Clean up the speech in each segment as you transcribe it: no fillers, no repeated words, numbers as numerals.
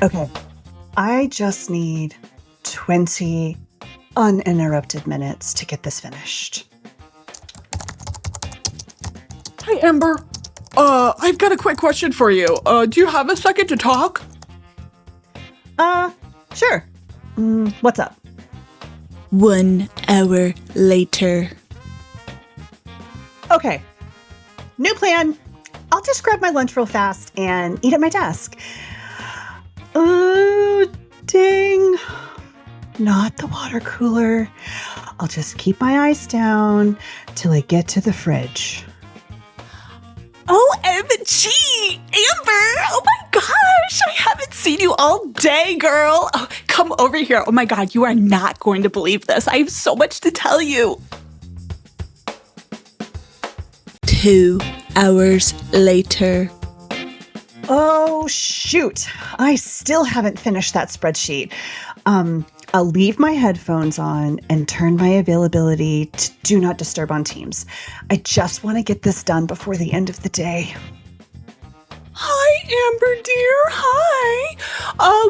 Okay, I just need 20 uninterrupted minutes to get this finished. Hi, Amber. I've got a quick question for you. Do you have a second to talk? Sure. What's up? 1 hour later. Okay, new plan. I'll just grab my lunch real fast and eat at my desk. Oh, dang. Not the water cooler. I'll just keep my eyes down till I get to the fridge. OMG! Amber! Oh my gosh! I haven't seen you all day, girl! Oh, come over here. Oh my god, you are not going to believe this. I have so much to tell you. 2 hours later. Oh, shoot. I still haven't finished that spreadsheet. I'll leave my headphones on and turn my availability to do not disturb on Teams. I just want to get this done before the end of the day. Hi, Amber dear. Hi.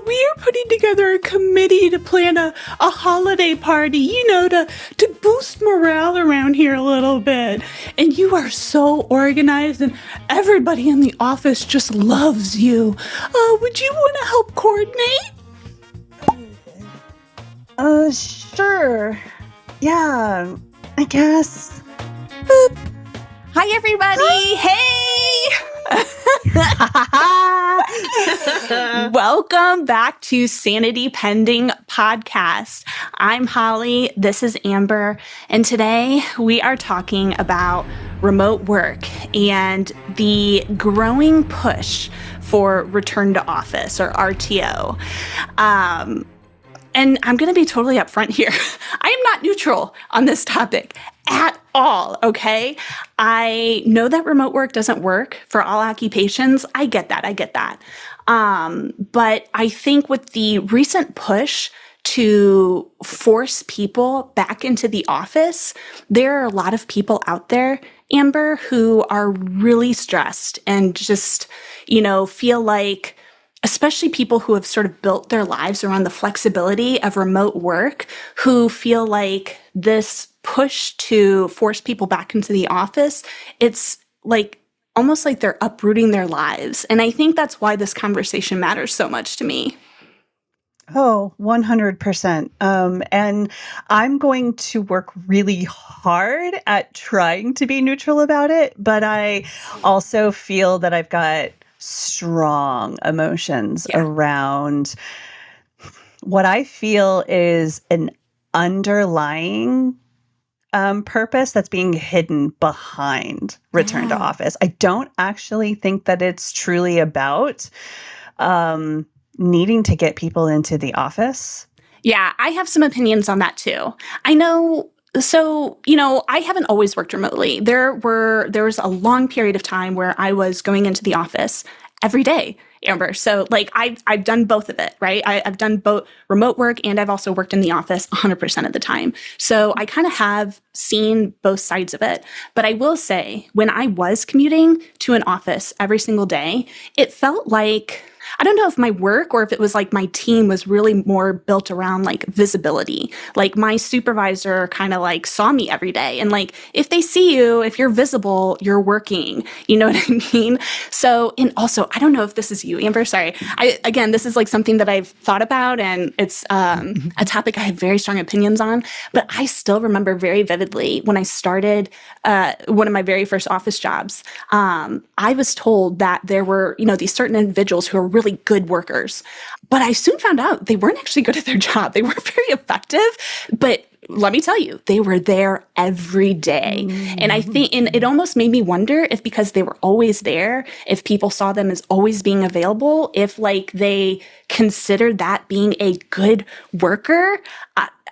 We are putting together a committee to plan a holiday party, to boost morale around here a little bit. And you are so organized and everybody in the office just loves you. Would you want to help coordinate? Sure. Yeah, I guess. Boop. Hi, everybody. Hey. Welcome back to Sanity Pending Podcast. I'm Holly. This is Amber. And today we are talking about remote work and the growing push for return to office, or RTO. And I'm going to be totally upfront here. I am not neutral on this topic at all, okay? I know that remote work doesn't work for all occupations. I get that. But I think with the recent push to force people back into the office, there are a lot of people out there, Amber, who are really stressed and just, feel like, especially people who have sort of built their lives around the flexibility of remote work, who feel like this push to force people back into the office, it's like almost like they're uprooting their lives. And I think that's why this conversation matters so much to me. Oh, 100%. And I'm going to work really hard at trying to be neutral about it, but I also feel that I've got strong emotions around what I feel is an underlying purpose that's being hidden behind return to office. I don't actually think that it's truly about needing to get people into the office. Yeah, I have some opinions on that too. I know. So, I haven't always worked remotely. There was a long period of time where I was going into the office every day, Amber. So I've done both of it, right? I've done both remote work and I've also worked in the office 100% of the time. So I kind of have seen both sides of it. But I will say, when I was commuting to an office every single day, it felt like, I don't know if my work or if it was like my team was really more built around like visibility. Like my supervisor kind of like saw me every day. And like, if they see you, if you're visible, you're working. You know what I mean? So, and also, I don't know if this is you, Amber, sorry. Again, this is like something that I've thought about and it's a topic I have very strong opinions on. But I still remember very vividly when I started one of my very first office jobs, I was told that there were, these certain individuals who are really good workers. But I soon found out they weren't actually good at their job. They weren't very effective, but let me tell you, they were there every day. And I think, and it almost made me wonder if because they were always there, if people saw them as always being available, if like they considered that being a good worker.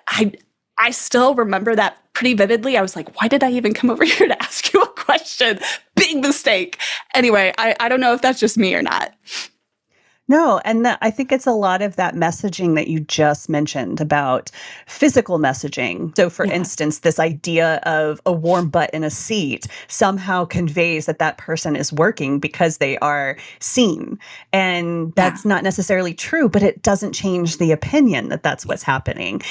I still remember that pretty vividly. I was like, why did I even come over here to ask you a question? Big mistake. Anyway, I don't know if that's just me or not. No, and I think it's a lot of that messaging that you just mentioned about physical messaging. So, for Yeah. instance, this idea of a warm butt in a seat somehow conveys that that person is working because they are seen. And Yeah. that's not necessarily true, but it doesn't change the opinion that that's what's happening.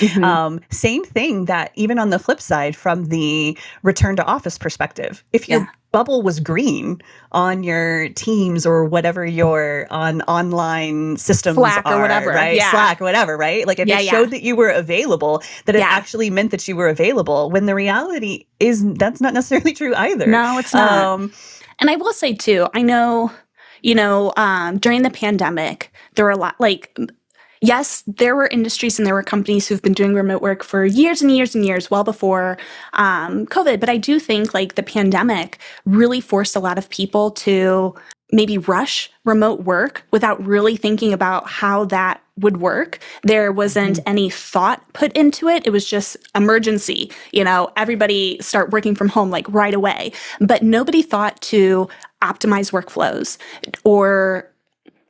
Same thing that even on the flip side, from the return to office perspective, if Yeah. your bubble was green on your Teams or whatever your online systems Slack or are, whatever. right? Yeah. Slack, whatever, right? Like if Yeah. it Yeah. showed that you were available, that it Yeah. actually meant that you were available, when the reality is that's not necessarily true either. No, it's not. And I will say too, I know, during the pandemic, there were a lot like, yes, there were industries and there were companies who've been doing remote work for years and years and years, well before COVID. But I do think like the pandemic really forced a lot of people to maybe rush remote work without really thinking about how that would work. There wasn't any thought put into it. It was just emergency. Everybody start working from home like right away. But nobody thought to optimize workflows or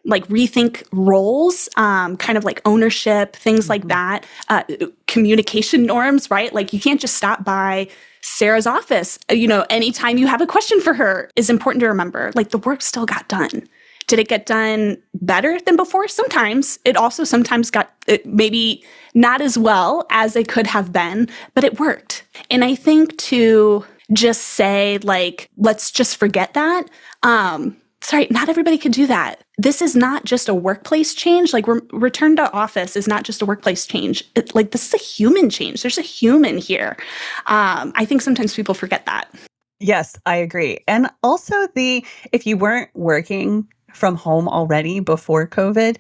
like rethink roles, kind of like ownership, things like that, communication norms, right? Like you can't just stop by Sarah's office. Anytime you have a question for her is important to remember. Like the work still got done. Did it get done better than before? Sometimes. It also sometimes got maybe not as well as it could have been, but it worked. And I think to just say like, let's just forget that. Sorry, not everybody could do that. This is not just a workplace change. Like return to office is not just a workplace change. This is a human change. There's a human here. I think sometimes people forget that. Yes, I agree. And also if you weren't working from home already before COVID,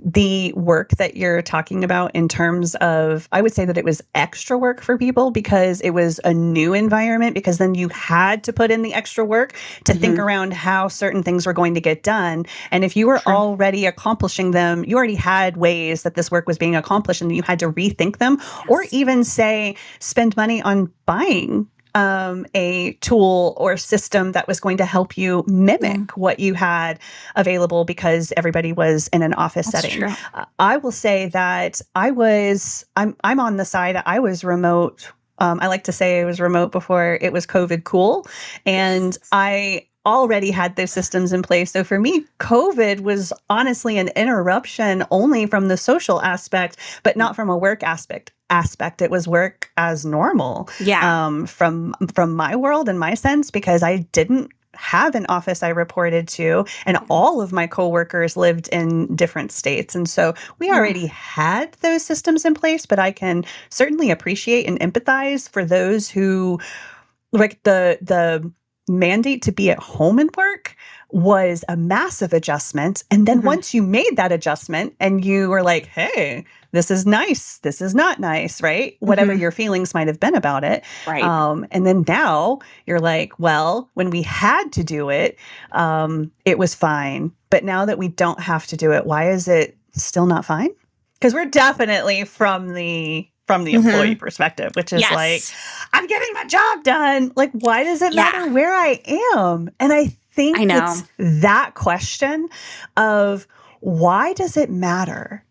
the work that you're talking about in terms of, I would say that it was extra work for people because it was a new environment, because then you had to put in the extra work to think around how certain things were going to get done. And if you were already accomplishing them, you already had ways that this work was being accomplished and you had to rethink them, or even say, spend money on buying a tool or system that was going to help you mimic what you had available because everybody was in an office That's setting. true. I will say that I'm on the side. I was remote. I like to say I was remote before it was COVID cool. And I already had those systems in place. So for me, COVID was honestly an interruption only from the social aspect, but not from a work aspect. It was work as normal. Yeah. From my world and my sense, because I didn't have an office I reported to, and all of my coworkers lived in different states. And so we already had those systems in place, but I can certainly appreciate and empathize for those who like the mandate to be at home and work was a massive adjustment. And then once you made that adjustment and you were like, hey, this is nice, this is not nice, right? Whatever your feelings might have been about it. Right. And then now you're like, well, when we had to do it, it was fine. But now that we don't have to do it, why is it still not fine? Because we're definitely from the employee perspective, which is like, I'm getting my job done. Like, why does it matter where I am? And I think it's that question of why does it matter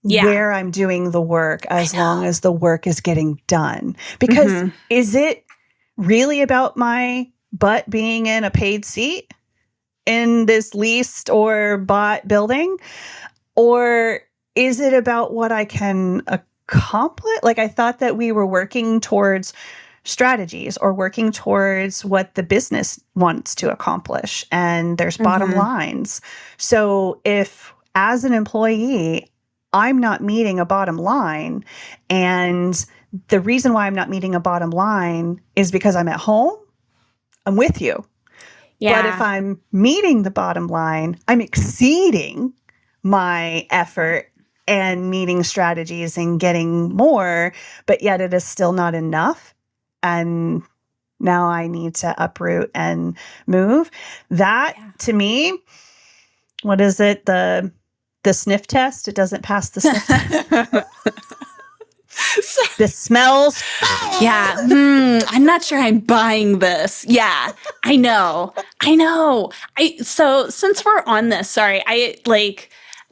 where I'm doing the work as long as the work is getting done? Because is it really about my butt being in a paid seat in this leased or bought building? Or is it about what I can accomplish? Like, I thought that we were working towards strategies or working towards what the business wants to accomplish, and there's bottom lines. So if as an employee, I'm not meeting a bottom line, and the reason why I'm not meeting a bottom line is because I'm at home, I'm with you. Yeah. But if I'm meeting the bottom line, I'm exceeding my effort and meeting strategies and getting more, but yet it is still not enough. And now I need to uproot and move. That to me, what is it? The sniff test? It doesn't pass the sniff test. The smells. Yeah. I'm not sure I'm buying this. Yeah. I know. So since we're on this, sorry,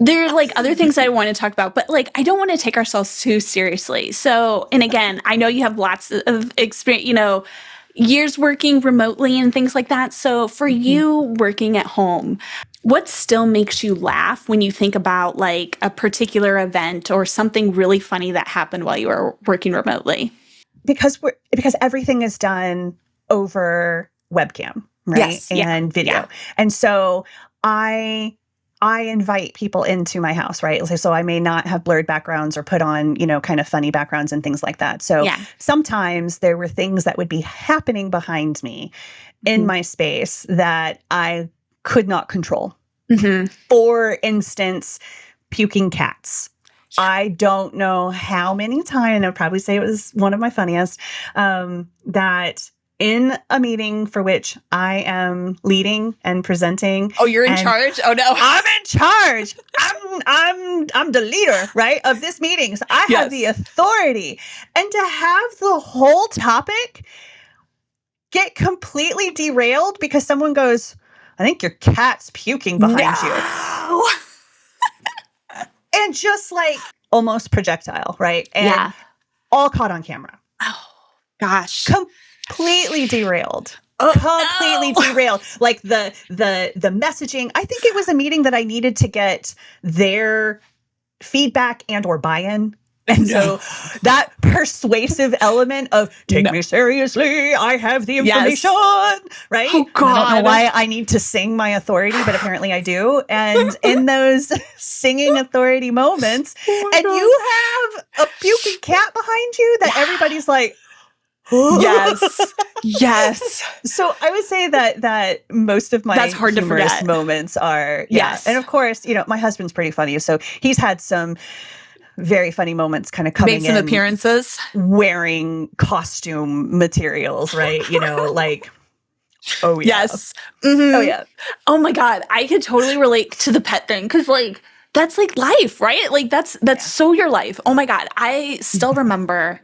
there are like other things I want to talk about, but like I don't want to take ourselves too seriously. So, and again, I know you have lots of experience, years working remotely and things like that. So for you working at home, what still makes you laugh when you think about like a particular event or something really funny that happened while you were working remotely? Because everything is done over webcam, right? Yes. Yeah. And video. Yeah. And so I invite people into my house, right? So I may not have blurred backgrounds or put on, kind of funny backgrounds and things like that. So Yeah. sometimes there were things that would be happening behind me in my space that I could not control. For instance, puking cats. I don't know how many times, I'd probably say it was one of my funniest, that in a meeting for which I am leading and presenting. Oh, you're in charge? Oh no. I'm in charge. I'm the leader, right, of this meeting. So I have the authority. And to have the whole topic get completely derailed because someone goes, I think your cat's puking behind you. And just like almost projectile, right? And all caught on camera. Oh, gosh. Completely derailed. Derailed. Like the messaging. I think it was a meeting that I needed to get their feedback and or buy-in. And so that persuasive element of take me seriously, I have the information, right? Oh, God. I don't know why I need to sing my authority, but apparently I do. And in those singing authority moments, you have a puking cat behind you that everybody's like, Yes. So I would say that most of my That's hard humorous to forget. moments are, and of course, my husband's pretty funny. So he's had some very funny moments kind of coming in. Made some appearances. Wearing costume materials, right? Like, oh yeah. Yes. Mm-hmm. Oh yeah. Oh my God. I could totally relate to the pet thing because like, that's like life, right? Like that's so your life. Oh my God. I still remember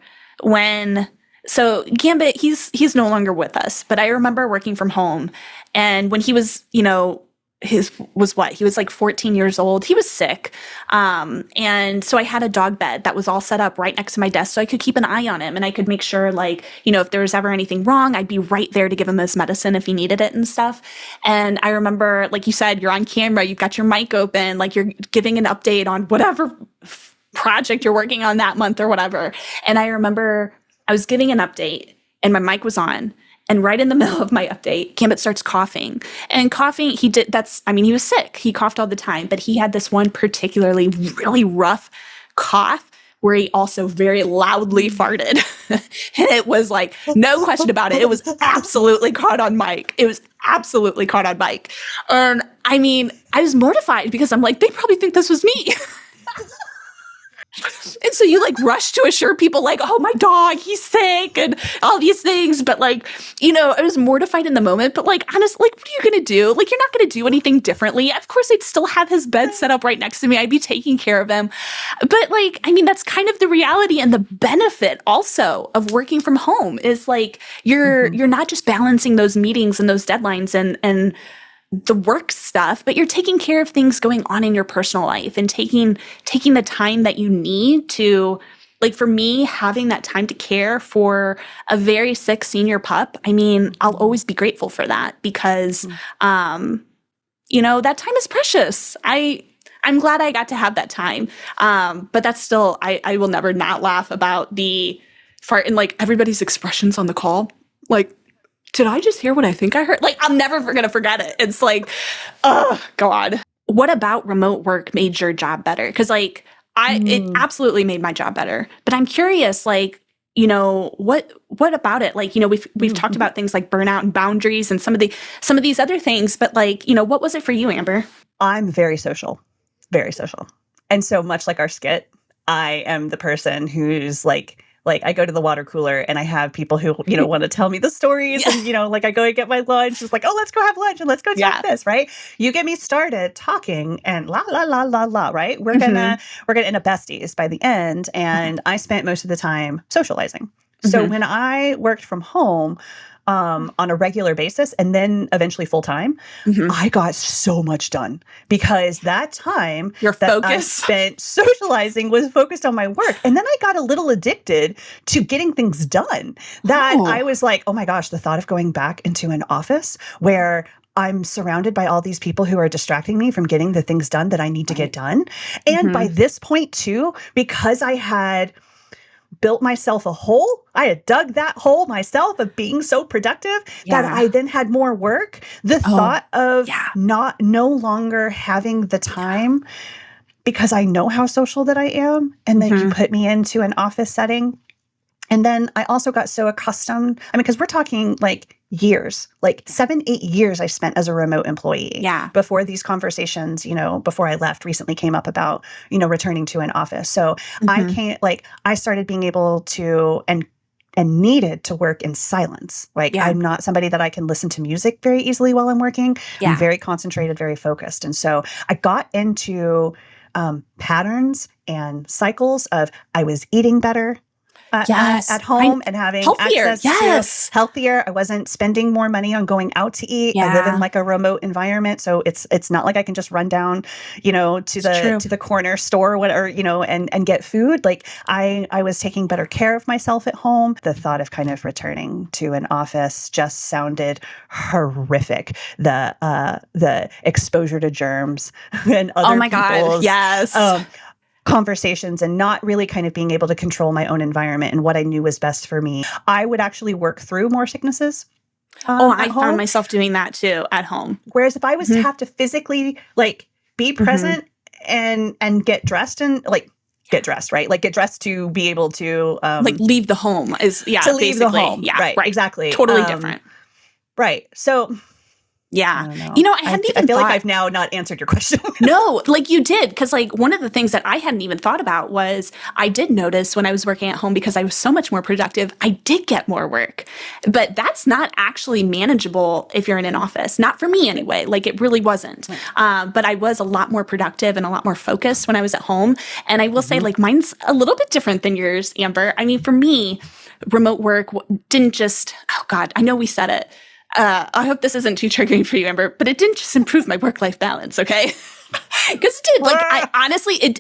so Gambit, he's no longer with us, but I remember working from home and when he was, he was like 14 years old. He was sick. And so I had a dog bed that was all set up right next to my desk so I could keep an eye on him and I could make sure like, if there was ever anything wrong, I'd be right there to give him his medicine if he needed it and stuff. And I remember, like you said, you're on camera, you've got your mic open, like you're giving an update on whatever project you're working on that month or whatever. And I remember I was giving an update and my mic was on. And right in the middle of my update, Gambit starts coughing. And coughing, he was sick. He coughed all the time, but he had this one particularly really rough cough where he also very loudly farted. And it was like, no question about it. It was absolutely caught on mic. And I was mortified because I'm like, they probably think this was me. And so you like rush to assure people like, oh, my dog, he's sick and all these things. But like, I was mortified in the moment. But like, honestly, like, what are you going to do? Like, you're not going to do anything differently. Of course, I'd still have his bed set up right next to me. I'd be taking care of him. But like, that's kind of the reality and the benefit also of working from home is like, you're not just balancing those meetings and those deadlines and the work stuff, but you're taking care of things going on in your personal life and taking the time that you need to, like for me, having that time to care for a very sick senior pup. I'll always be grateful for that because, that time is precious. I'm glad I got to have that time. But that's still, I will never not laugh about the fart and like everybody's expressions on the call. Like, did I just hear what I think I heard? Like, I'm never going to forget it. It's like, oh, God. What about remote work made your job better? Because, like, it absolutely made my job better. But I'm curious, like, what about it? Like, we've talked about things like burnout and boundaries and some of these other things. But, like, what was it for you, Amber? I'm very social. Very social. And so much like our skit, I am the person who's like I go to the water cooler and I have people who, want to tell me the stories and, like I go and get my lunch. It's like, oh, let's go have lunch and let's go talk this, right? You get me started talking and la, la, la, la, la, right? We're gonna end up besties by the end. And I spent most of the time socializing, So when I worked from home on a regular basis and then eventually full time, I got so much done because that time Your that I focus. spent socializing was focused on my work. And then I got a little addicted to getting things done that I was like, oh my gosh, the thought of going back into an office where I'm surrounded by all these people who are distracting me from getting the things done that I need to get done. And by this point too, because I had built myself a hole. I had dug that hole myself of being so productive that I then had more work. The thought of no longer having the time because I know how social that I am. And then you put me into an office setting. And then I also got so accustomed. I mean, because we're talking like years, like 7, 8 years I spent as a remote employee before these conversations, before I left recently came up about, returning to an office. So I started being able to and needed to work in silence. Like I'm not somebody that I can listen to music very easily while I'm working. I'm very concentrated, very focused. And so I got into patterns and cycles of I was eating better at home and having access to healthier. I wasn't spending more money on going out to eat. I live in like a remote environment, so it's not like I can just run down, to the corner store or whatever, and get food. Like I was taking better care of myself at home. The thought of kind of returning to an office just sounded horrific. The exposure to germs and other people's conversations and not really kind of being able to control my own environment and what I knew was best for me. I would actually work through more sicknesses. I found myself doing that too at home. Whereas if I was to have to physically be present and get dressed and get dressed, right? Like get dressed to be able to leave the home is to leave the home. Yeah, right. Exactly. Totally different. Right. So yeah. I don't I know. hadn't even I feel thought. like I've now not answered your question. No, you did. Because one of the things that I hadn't even thought about was I did notice when I was working at home, because I was so much more productive, I did get more work. But that's not actually manageable if you're in an office. Not for me anyway. It really wasn't. But I was a lot more productive and a lot more focused when I was at home. And I will say mine's a little bit different than yours, Amber. I mean, for me, remote work didn't just, oh God, I know we said it. I hope this isn't too triggering for you, Amber, but it didn't just improve my work-life balance, okay? Because it did. I honestly,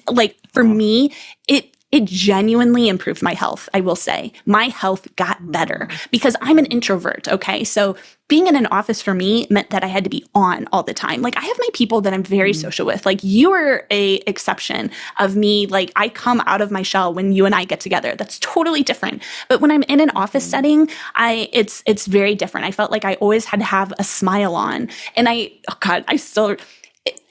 for me, it genuinely improved my health, I will say. My health got better because I'm an introvert, okay? So being in an office for me meant that I had to be on all the time. I have my people that I'm very social with. You are a exception of me. I come out of my shell when you and I get together. That's totally different. But when I'm in an office setting, it's very different. I felt like I always had to have a smile on. And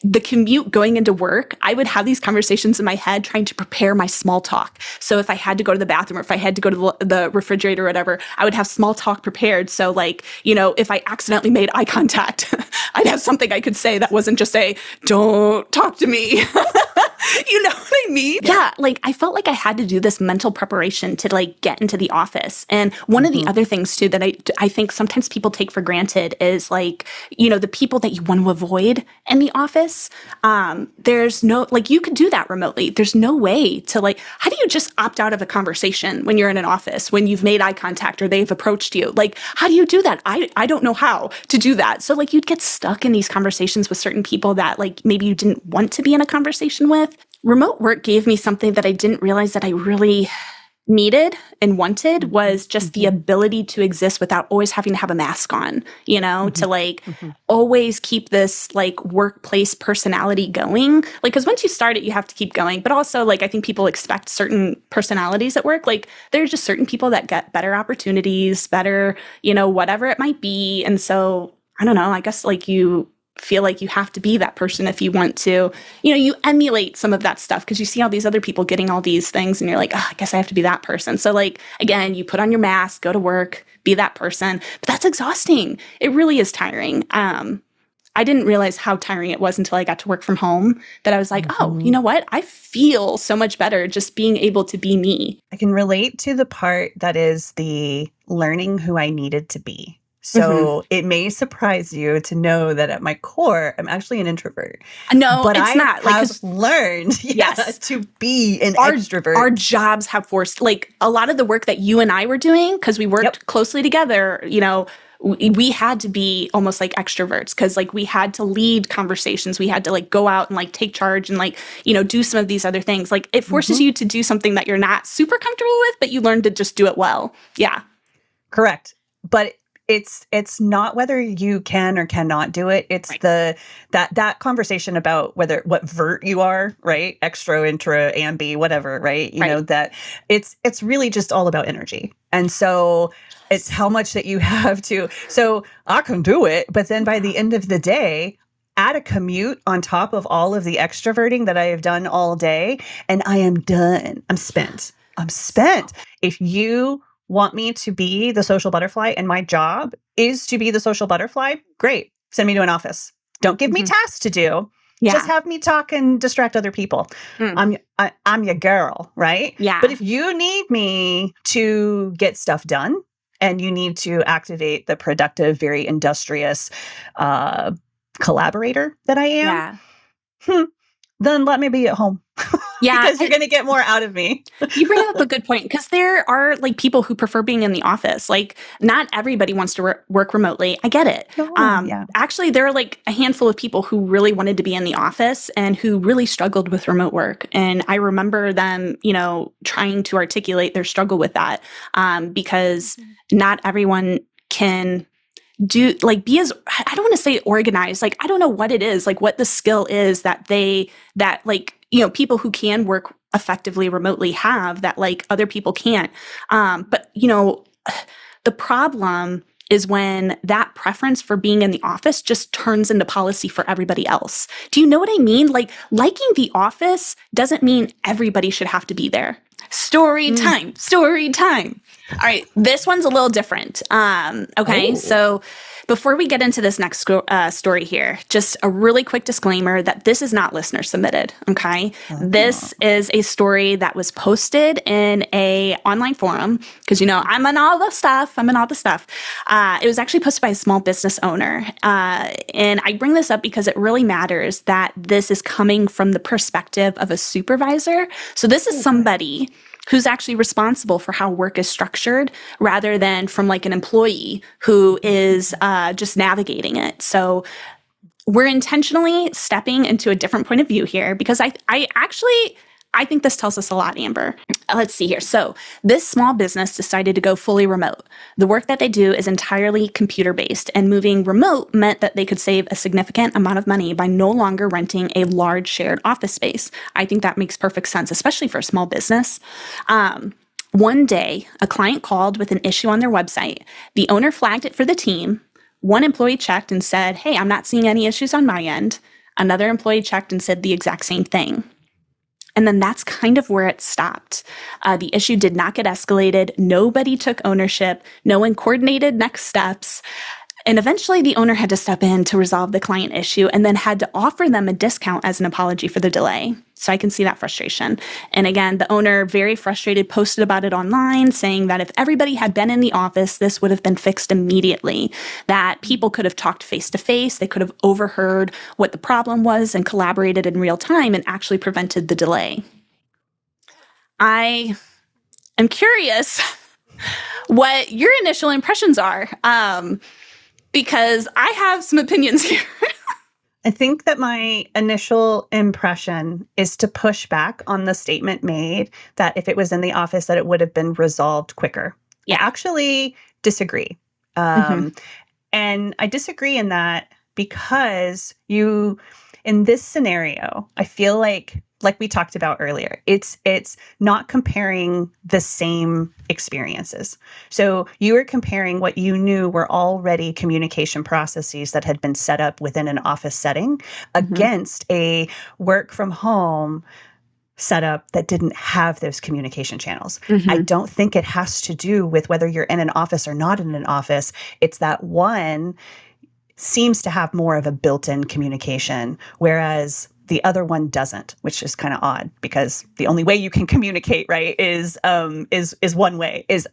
the commute going into work, I would have these conversations in my head trying to prepare my small talk. So if I had to go to the bathroom or if I had to go to the refrigerator or whatever, I would have small talk prepared. So if I accidentally made eye contact, I'd have something I could say that wasn't just don't talk to me. You know what I mean? Yeah. I felt like I had to do this mental preparation to get into the office. And one of the other things too that I think sometimes people take for granted is the people that you want to avoid in the office. There's no, you could do that remotely. There's no way to how do you just opt out of a conversation when you're in an office, when you've made eye contact or they've approached you? How do you do that? I don't know how to do that. So you'd get stuck in these conversations with certain people that maybe you didn't want to be in a conversation with. Remote work gave me something that I didn't realize that I really needed and wanted was just the ability to exist without always having to have a mask on, to always keep this workplace personality going. Because once you start it, you have to keep going. But also I think people expect certain personalities at work. There are just certain people that get better opportunities, better, whatever it might be. And so I don't know, I guess you feel like you have to be that person if you want to, you emulate some of that stuff because you see all these other people getting all these things and you're like, oh, I guess I have to be that person. So again, you put on your mask, go to work, be that person, but that's exhausting. It really is tiring. I didn't realize how tiring it was until I got to work from home that I was like, oh, you know what? I feel so much better just being able to be me. I can relate to the part that is the learning who I needed to be. So it may surprise you to know that at my core, I'm actually an introvert. No, But it's I not. Like, have learned yes, to be an our extrovert. jobs have forced, like, a lot of the work that you and I were doing, because we worked closely together, we had to be almost like extroverts, because like we had to lead conversations. We had to like go out and like take charge and like, do some of these other things. Like, it forces you to do something that you're not super comfortable with, but you learn to just do it well. Yeah. Correct. But it's not whether you can or cannot do it. It's Right. that conversation about what vert you are, right? Extro, intra, ambi, whatever, right? Right. That it's really just all about energy. And so it's how much that you have to. So I can do it, but then by the end of the day, add a commute on top of all of the extroverting that I have done all day, and I am done. I'm spent. I'm spent. If you want me to be the social butterfly and my job is to be the social butterfly, great. Send me to an office. Don't give me tasks to do. Just Yeah. have me talk and distract other people. I'm your girl, right? Yeah. But if you need me to get stuff done and you need to activate the productive, very industrious collaborator that I am, Yeah. then let me be at home. Yeah. Because you're going to get more out of me. You bring up a good point, because there are like people who prefer being in the office. Like, not everybody wants to work remotely. I get it. Yeah. Actually, there are like a handful of people who really wanted to be in the office and who really struggled with remote work. And I remember them, trying to articulate their struggle with that, because not everyone can be as, I don't want to say organized. Like, I don't know what it is, like what the skill is that people who can work effectively remotely have that like other people can't. But the problem is when that preference for being in the office just turns into policy for everybody else. Do you know what I mean? Like, liking the office doesn't mean everybody should have to be there. Story time. All right, this one's a little different. Okay, so before we get into this next story here, just a really quick disclaimer that this is not listener submitted, okay? This is a story that was posted in a online forum, because, I'm in all the stuff. It was actually posted by a small business owner. And I bring this up because it really matters that this is coming from the perspective of a supervisor. So this is somebody who's actually responsible for how work is structured, rather than from like an employee who is just navigating it. So we're intentionally stepping into a different point of view here, because I think this tells us a lot, Amber. Let's see here. So this small business decided to go fully remote. The work that they do is entirely computer-based, and moving remote meant that they could save a significant amount of money by no longer renting a large shared office space. I think that makes perfect sense, especially for a small business. One day, a client called with an issue on their website. The owner flagged it for the team. One employee checked and said, "Hey, I'm not seeing any issues on my end." Another employee checked and said the exact same thing. And then that's kind of where it stopped. The issue did not get escalated. Nobody took ownership. No one coordinated next steps. And eventually the owner had to step in to resolve the client issue, and then had to offer them a discount as an apology for the delay. So I can see that frustration. And again, the owner, very frustrated, posted about it online, saying that if everybody had been in the office, this would have been fixed immediately, that people could have talked face to face, they could have overheard what the problem was and collaborated in real time and actually prevented the delay. I am curious what your initial impressions are, because I have some opinions here. I think that my initial impression is to push back on the statement made that if it was in the office that it would have been resolved quicker. Yeah. I actually disagree. And I disagree in that because in this scenario, I feel like we talked about earlier, it's not comparing the same experiences. So you were comparing what you knew were already communication processes that had been set up within an office setting against a work from home setup that didn't have those communication channels. I don't think it has to do with whether you're in an office or not in an office. It's that one seems to have more of a built-in communication, whereas the other one doesn't, which is kind of odd because the only way you can communicate, right, is one way, is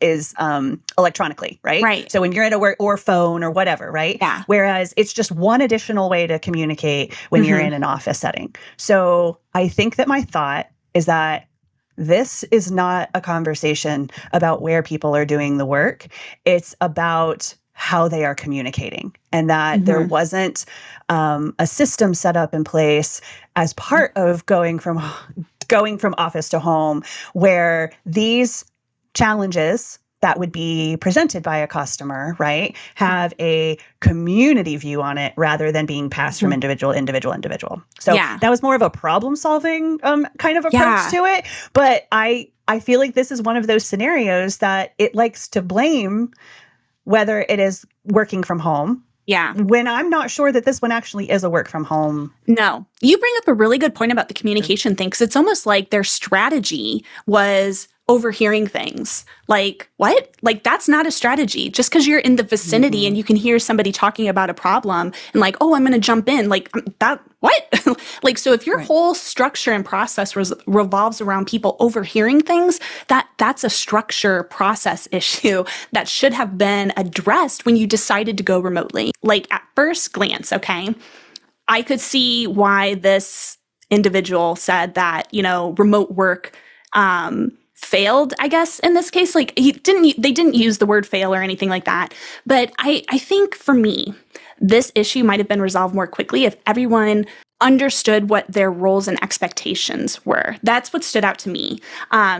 electronically, right? Right. So when you're at a work or phone or whatever, right? Yeah. Whereas it's just one additional way to communicate when you're in an office setting. So I think that my thought is that this is not a conversation about where people are doing the work. It's about how they are communicating, and that there wasn't a system set up in place as part of going from office to home where these challenges that would be presented by a customer, right, have a community view on it rather than being passed from individual. So that was more of a problem solving kind of approach to it. But I feel like this is one of those scenarios that it likes to blame whether it is working from home. Yeah. When I'm not sure that this one actually is a work from home. No. You bring up a really good point about the communication thing, because it's almost like their strategy was overhearing things. Like, what? Like, that's not a strategy. Just because you're in the vicinity and you can hear somebody talking about a problem and like, oh, I'm going to jump in. Like, that, what? Like, so if your whole structure and process revolves around people overhearing things, that's a structure process issue that should have been addressed when you decided to go remotely. Like, at first glance, okay, I could see why this individual said that, remote work, failed, I guess, in this case. Like, they didn't use the word fail or anything like that. But I think for me, this issue might have been resolved more quickly if everyone understood what their roles and expectations were. That's what stood out to me.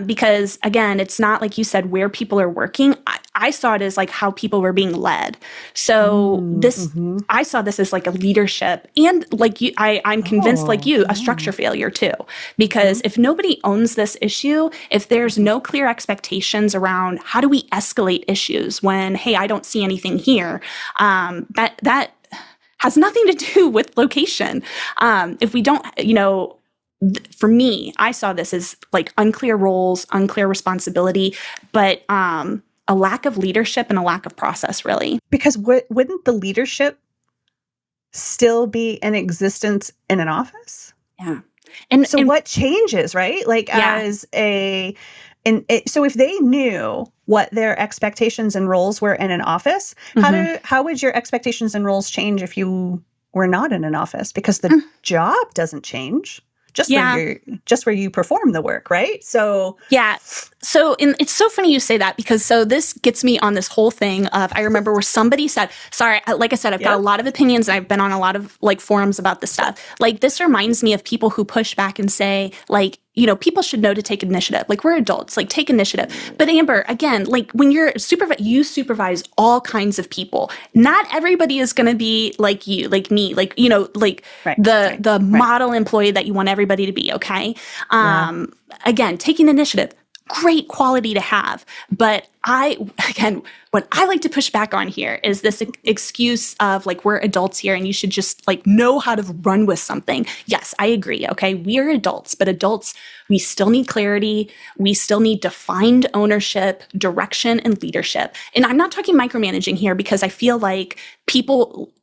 Because again, it's not like you said where people are working. I saw it as like how people were being led. So I saw this as like a leadership, and like you, I'm convinced like you, a structure failure too. Because if nobody owns this issue, if there's no clear expectations around how do we escalate issues when, hey, I don't see anything here, that has nothing to do with location. If we don't, for me, I saw this as like unclear roles, unclear responsibility, but a lack of leadership and a lack of process, really. Because wouldn't the leadership still be in existence in an office? Yeah. So what changes, right? Like so if they knew what their expectations and roles were in an office, how would your expectations and roles change if you were not in an office? Because the job doesn't change. Just where you perform the work, right? So So it's so funny you say that, because so this gets me on this whole thing of, I remember where somebody said, sorry, like I said, I've got a lot of opinions and I've been on a lot of like forums about this stuff. Like, this reminds me of people who push back and say like, people should know to take initiative. Like, we're adults, like, take initiative. But Amber, again, like, when you supervise all kinds of people. Not everybody is going to be like you, like me, like, the model employee that you want everybody to be. Okay. Again, taking initiative, great quality to have. But what I like to push back on here is this excuse of like, we're adults here and you should just like know how to run with something. Yes, I agree. Okay. We are adults, but adults, we still need clarity. We still need defined ownership, direction, and leadership. And I'm not talking micromanaging here, because I feel like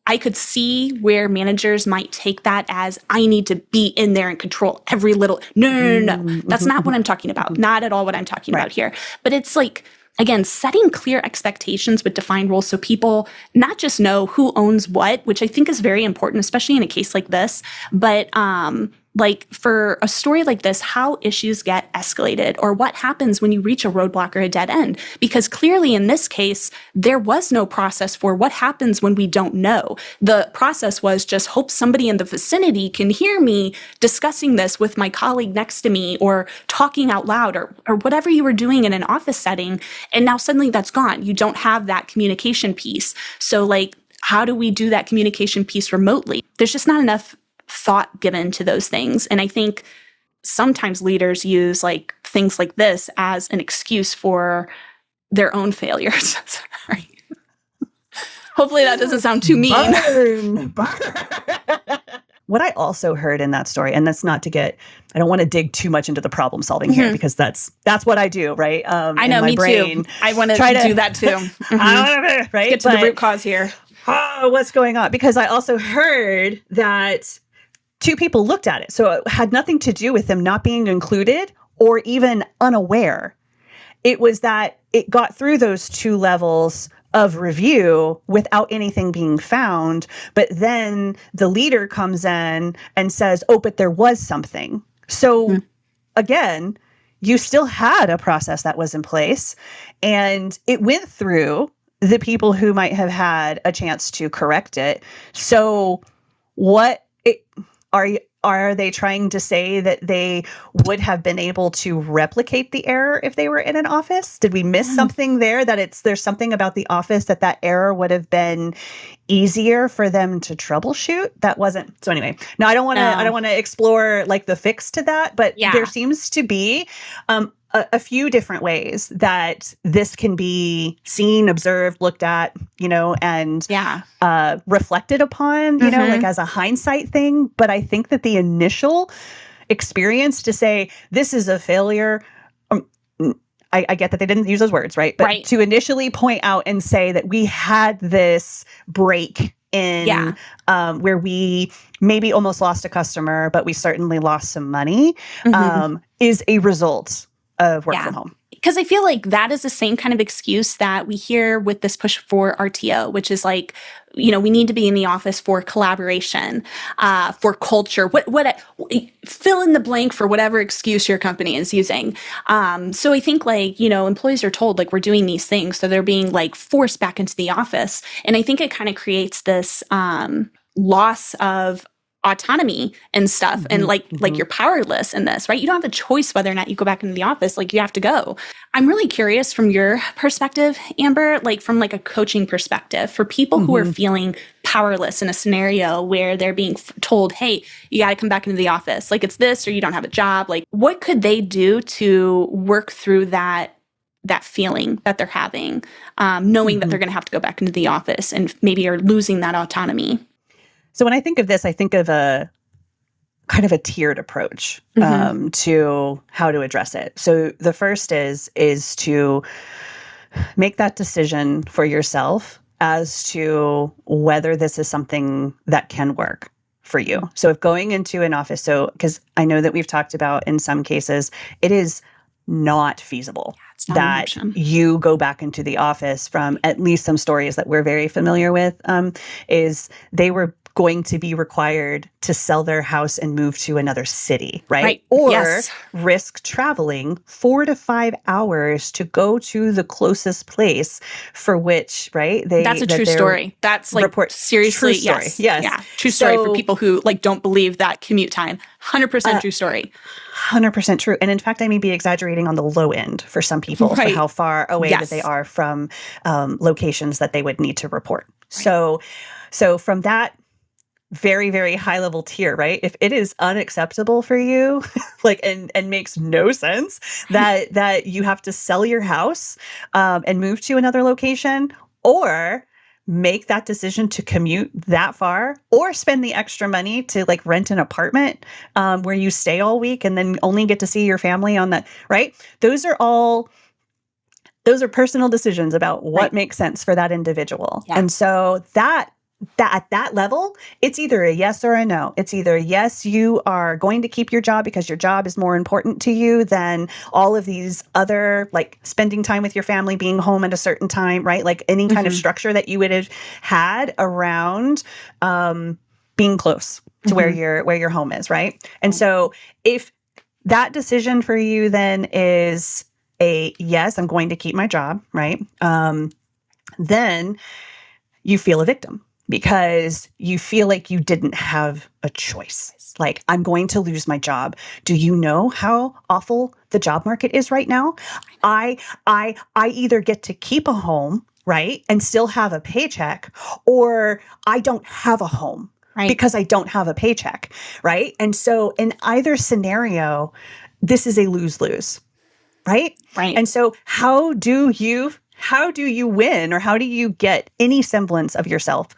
I could see where managers might take that as, I need to be in there and control every little, no. That's not what I'm talking about. Not at all what I'm talking about here. But it's like, again, setting clear expectations with defined roles so people not just know who owns what, which I think is very important, especially in a case like this, but like for a story like this, how issues get escalated or what happens when you reach a roadblock or a dead end. Because clearly in this case, there was no process for what happens when we don't know. The process was just hope somebody in the vicinity can hear me discussing this with my colleague next to me, or talking out loud, or whatever you were doing in an office setting. And now suddenly that's gone. You don't have that communication piece. So like, how do we do that communication piece remotely? There's just not enough thought given to those things. And I think sometimes leaders use like things like this as an excuse for their own failures. Sorry. Hopefully that doesn't sound too mean. Burn. What I also heard in that story, and that's not to I don't want to dig too much into the problem solving here, because that's what I do, right? I know, me too. I want to do that too. Right? Let's get to the root cause here. What's going on? Because I also heard that two people looked at it. So it had nothing to do with them not being included or even unaware. It was that it got through those two levels of review without anything being found. But then the leader comes in and says, oh, but there was something. So again, you still had a process that was in place, and it went through the people who might have had a chance to correct it. So are they trying to say that they would have been able to replicate the error if they were in an office? Did we miss something there, that there's something about the office that error would have been easier for them to troubleshoot? That wasn't. So anyway, no, I don't want to explore like the fix to that, but there seems to be a few different ways that this can be seen, observed, looked at, and reflected upon, like as a hindsight thing. But I think that the initial experience to say this is a failure, I get that they didn't use those words, right? But to initially point out and say that we had this break in where we maybe almost lost a customer, but we certainly lost some money, is a result of work from home. Because I feel like that is the same kind of excuse that we hear with this push for RTO, which is like, we need to be in the office for collaboration, for culture, fill in the blank for whatever excuse your company is using. So I think employees are told like we're doing these things, so they're being like forced back into the office. And I think it kind of creates this loss of autonomy and stuff. And like you're powerless in this, right? You don't have a choice whether or not you go back into the office. Like you have to go. I'm really curious from your perspective, Amber, like from like a coaching perspective for people who are feeling powerless in a scenario where they're being told, hey, you got to come back into the office. Like it's this, or you don't have a job. Like what could they do to work through that feeling that they're having, knowing that they're going to have to go back into the office and maybe are losing that autonomy? So when I think of this, I think of a kind of a tiered approach to how to address it. So the first is to make that decision for yourself as to whether this is something that can work for you. So if going into an office, because I know that we've talked about in some cases, it is not feasible that you go back into the office. From at least some stories that we're very familiar with, is they were going to be required to sell their house and move to another city, right? Or risk traveling 4 to 5 hours to go to the closest place for which, right? That's a true story. That's like seriously, true story. Yes. Yeah, true story for people who like don't believe that commute time. 100% true story. 100% true. And in fact, I may be exaggerating on the low end for some people for how far away that they are from locations that they would need to report. So from that very, very high level tier, right? If it is unacceptable for you, like, and makes no sense that you have to sell your house and move to another location, or make that decision to commute that far, or spend the extra money to like rent an apartment where you stay all week and then only get to see your family on that, right? Those are personal decisions about what makes sense for that individual. Yeah. And so that at that level, it's either a yes or a no. It's either yes, you are going to keep your job because your job is more important to you than all of these other, like spending time with your family, being home at a certain time, right? Like any kind of structure that you would have had around being close to where your home is, right? And so if that decision for you then is a yes, I'm going to keep my job, right? Then you feel a victim, because you feel like you didn't have a choice. Like, I'm going to lose my job. Do you know how awful the job market is right now? I either get to keep a home, right, and still have a paycheck, or I don't have a home because I don't have a paycheck, right? And so in either scenario, this is a lose-lose, right? Right. And so how do you win, or how do you get any semblance of yourself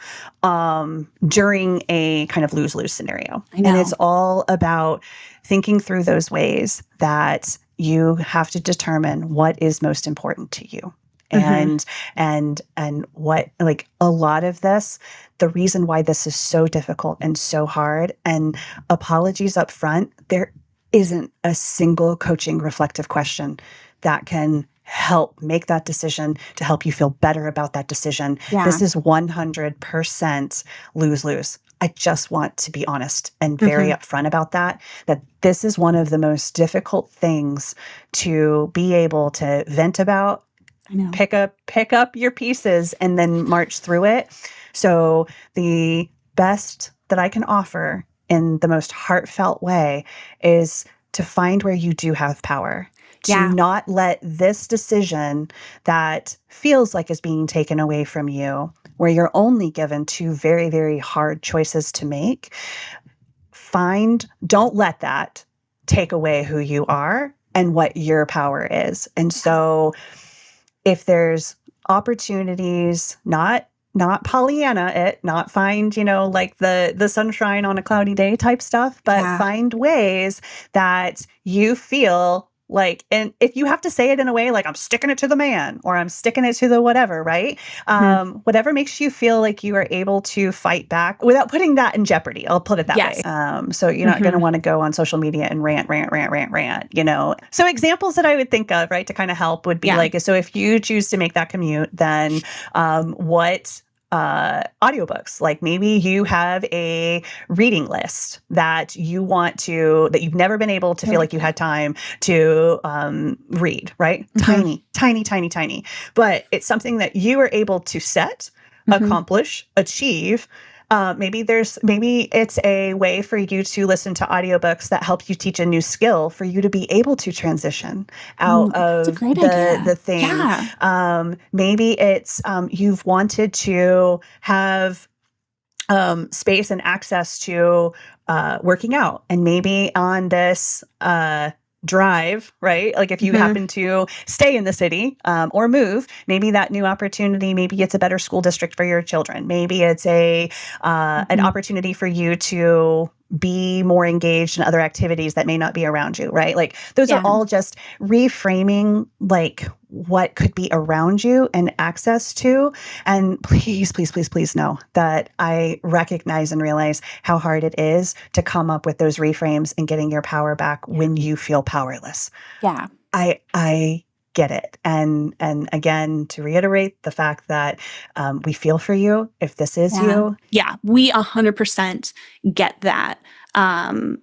during a kind of lose-lose scenario? And it's all about thinking through those ways that you have to determine what is most important to you. Mhm. And what, like, a lot of this, the reason why this is so difficult and so hard, and apologies up front, there isn't a single coaching reflective question that can help make that decision, to help you feel better about that decision. Yeah. This is 100% lose-lose. I just want to be honest and very Mhm. upfront about that, that this is one of the most difficult things to be able to vent about, I know. pick up your pieces, and then march through it. So the best that I can offer in the most heartfelt way is to find where you do have power, to Yeah. not let this decision that feels like is being taken away from you, where you're only given two very, very hard choices to make. Don't let that take away who you are and what your power is. And so if there's opportunities, not Pollyanna it, not find, like the sunshine on a cloudy day type stuff, but Yeah. find ways that you feel like, and if you have to say it in a way like I'm sticking it to the man or I'm sticking it to the whatever, right? Mhm. Whatever makes you feel like you are able to fight back without putting that in jeopardy. I'll put it that way. Yes. So you're not going to Mhm. want to go on social media and rant. So examples that I would think of, right, to kind of help would be Yeah. like, so if you choose to make that commute, then what audiobooks, like maybe you have a reading list that you've never been able to I feel like like you that. had time to read, right? Mhm. Tiny, but it's something that you are able to set, Mhm. accomplish, achieve. Maybe it's a way for you to listen to audiobooks that help you teach a new skill for you to be able to transition out That's a of great the idea. thing. Yeah. Maybe it's you've wanted to have space and access to working out. And maybe on this drive, right? Like if you Mhm. happen to stay in the city or move, maybe that new opportunity, maybe it's a better school district for your children. Maybe it's an Mhm. opportunity for you to be more engaged in other activities that may not be around you, right? Like those are Yeah. all just reframing, like what could be around you and access to. And please know that I recognize and realize how hard it is to come up with those reframes and getting your power back Yeah. when you feel powerless. Yeah. I get it. And again, to reiterate the fact that we feel for you if this is Yeah. you. Yeah. We 100% get that. Um,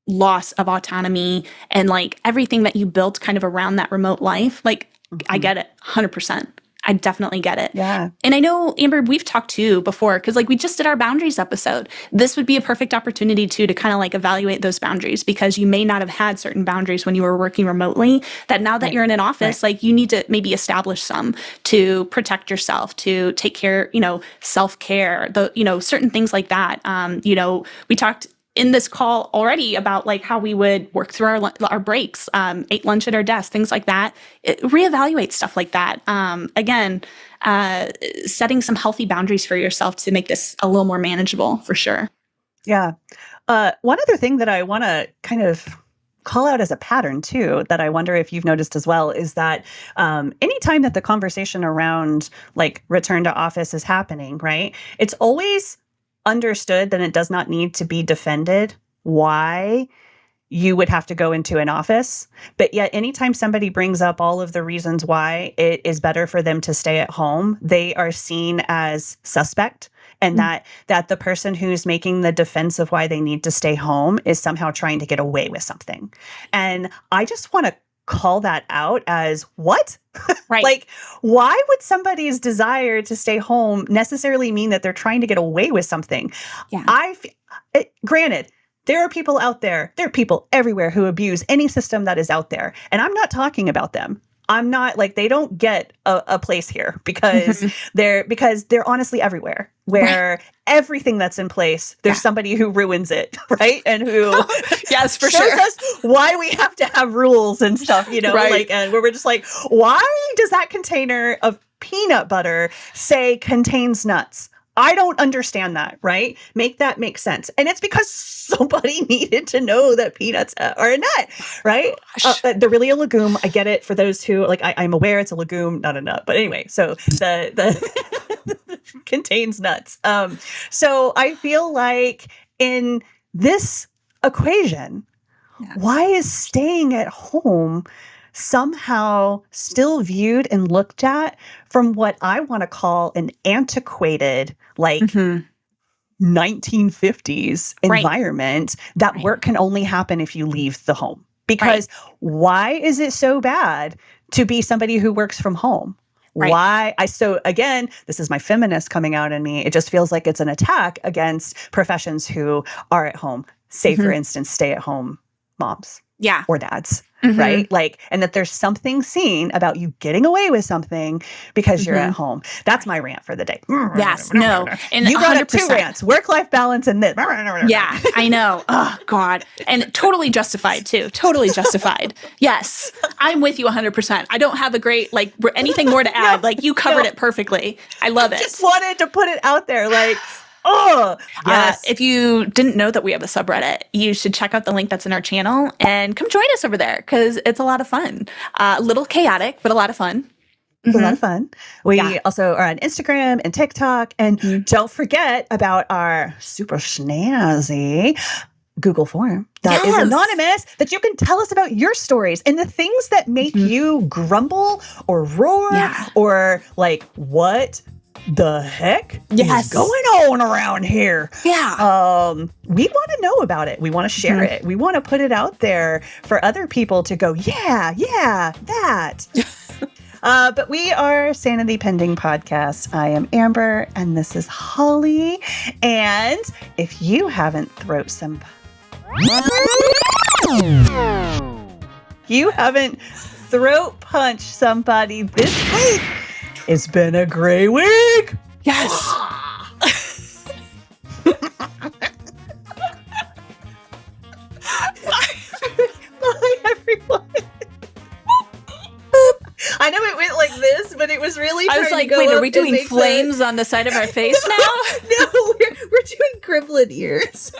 Loss of autonomy and like everything that you built kind of around that remote life. Like, I Mhm. get it 100%. I definitely get it. Yeah. And I know, Amber, we've talked too before because like we just did our boundaries episode. This would be a perfect opportunity too to kind of like evaluate those boundaries because you may not have had certain boundaries when you were working remotely that now that Right. you're in an office, Right. like you need to maybe establish some to protect yourself, to take care, self-care, certain things like that. We talked in this call already about like how we would work through our breaks, ate lunch at our desk, things like that. Reevaluate stuff like that. Again, setting some healthy boundaries for yourself to make this a little more manageable for sure. Yeah. One other thing that I want to kind of call out as a pattern too, that I wonder if you've noticed as well, is that anytime that the conversation around like return to office is happening, right? It's always understood that it does not need to be defended why you would have to go into an office. But yet, anytime somebody brings up all of the reasons why it is better for them to stay at home, they are seen as suspect. And Mm. that the person who's making the defense of why they need to stay home is somehow trying to get away with something. And I just want to call that out as what? Right. Like, why would somebody's desire to stay home necessarily mean that they're trying to get away with something? Yeah. Granted, there are people out there are people everywhere who abuse any system that is out there. And I'm not talking about them. I'm not like they don't get a place here because Mhm. they're honestly everywhere Right. where everything that's in place, there's Yeah. somebody who ruins it, right? And who Yes, for shows sure. us why we have to have rules and stuff, Right. like, and where we're just like, why does that container of peanut butter say contains nuts? I don't understand that, right? Make that make sense. And it's because somebody needed to know that peanuts are a nut, right? They're really a legume. I get it for those who, like, I'm aware it's a legume, not a nut. But anyway, so the contains nuts. So I feel like in this equation, why is staying at home somehow still viewed and looked at from what I want to call an antiquated, like 1950s environment that work can only happen if you leave the home? Because why is it so bad to be somebody who works from home? Why? So again, this is my feminist coming out in me. It just feels like it's an attack against professions who are at home. Say, for instance, stay at home moms or dads. Right? Like, and that there's something seen about you getting away with something because you're at home. That's my rant for the day. Yes, no. And you brought up 2 rants, work-life balance and this. Yeah, I know. Oh, God. And totally justified, too. Totally justified. Yes, I'm with you 100%. I don't have a great, like, anything more to add. Like, you covered it perfectly. I love it. Just wanted to put it out there. Like, oh, yes. If you didn't know that we have a subreddit, you should check out the link that's in our channel and come join us over there because it's a lot of fun. A little chaotic, but a lot of fun. It's a lot of fun. We also are on Instagram and TikTok. And don't forget about our super snazzy Google form that is anonymous, that you can tell us about your stories and the things that make you grumble or roar or like, what the heck is going on around here? We want to know about it. We want to share it. We want to put it out there for other people to go, that. But we are Sanity Pending Podcast. I am Amber, and this is Holly. And if you haven't throat punched somebody this week, it's been a great week. Yes. Bye, everyone. I know it went like this, but it was really. I was like, wait, are we doing flames on the side of our face now? No, we're doing gremlin ears.